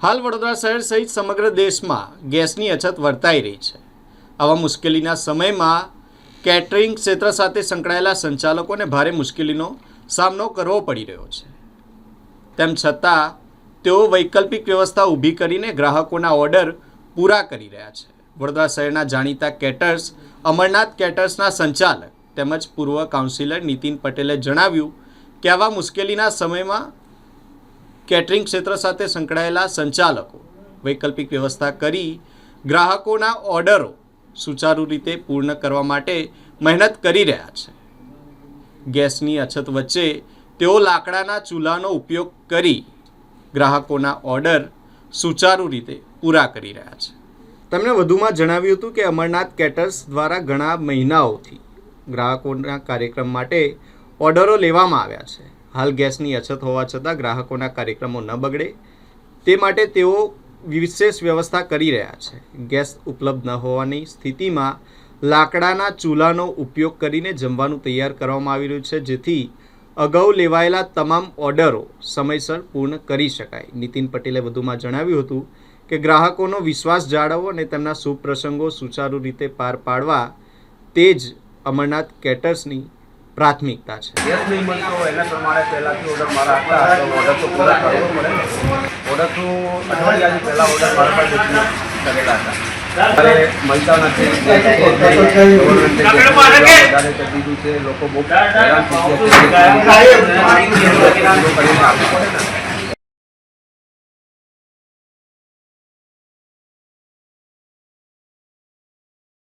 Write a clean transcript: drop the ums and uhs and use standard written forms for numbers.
હાલ વડોદરા શહેર સહિત સમગ્ર દેશમાં ગેસની અછત વર્તાઈ રહી છે। આવા મુશ્કેલીના સમયમાં કેટરિંગ ક્ષેત્ર સાથે સંકળાયેલા સંચાલકોને ભારે મુશ્કેલીનો સામનો કરવો પડી રહ્યો છે। તેમ છતાં તેઓ વૈકલ્પિક વ્યવસ્થા ઊભી કરીને ગ્રાહકોના ઓર્ડર પૂરા કરી રહ્યા છે। વડોદરા શહેરના જાણીતા કેટર્સ અમરનાથ કેટર્સના સંચાલક તેમજ પૂર્વ કાઉન્સિલર નીતિન પટેલે જણાવ્યું કે આવા મુશ્કેલીના સમયમાં કેટરિંગ ક્ષેત્ર સાથે સંકળાયેલા સંચાલકો વૈકલ્પિક વ્યવસ્થા કરી ગ્રાહકોના ઓર્ડરો સુચારુ રીતે પૂર્ણ કરવા માટે મહેનત કરી રહ્યા છે। ગેસની અછત વચ્ચે તેઓ લાકડાના ચૂલાનો ઉપયોગ કરી ગ્રાહકોના ઓર્ડર સુચારુ રીતે પૂરા કરી રહ્યા છે। તેમણે વધુમાં જણાવ્યું હતું કે અમરનાથ કેટર્સ દ્વારા ઘણા મહિનાઓથી ગ્રાહકોના કાર્યક્રમ માટે ઓર્ડરો લેવામાં આવ્યા છે। હાલ ગેસની અછત હોવા છતાં ગ્રાહકોના કાર્યક્રમો ન બગડે તે માટે તેઓ વિશેષ વ્યવસ્થા કરી રહ્યા છે। ગેસ ઉપલબ્ધ ન હોવાની સ્થિતિમાં લાકડાના ચૂલાનો ઉપયોગ કરીને જમવાનું તૈયાર કરવામાં આવી રહ્યું છે, જેથી અગાઉ લેવાયેલા તમામ ઓર્ડરો સમયસર પૂર્ણ કરી શકાય। નીતિન પટેલે વધુમાં જણાવ્યું હતું કે ગ્રાહકોનો વિશ્વાસ જાળવવો અને તેમના શુભ પ્રસંગો સુચારુ રીતે પાર પાડવા તે જ અમરનાથ કેટર્સની પ્રાથમિકતા છે। ગેસ નહીં મળતો એના પ્રમાણે પહેલાંથી ઓર્ડર મારા હતા તો ઓર્ડર તો પૂરા કરવો પડે। ઓર્ડર તો અઠવાડિયાથી પહેલાં ઓર્ડર મારા પાસે કરેલા હતા, ત્યારે મળતા નથી। વધારે કરી દીધું છે, લોકો બહુ હેરાન થઈ ગયા છે।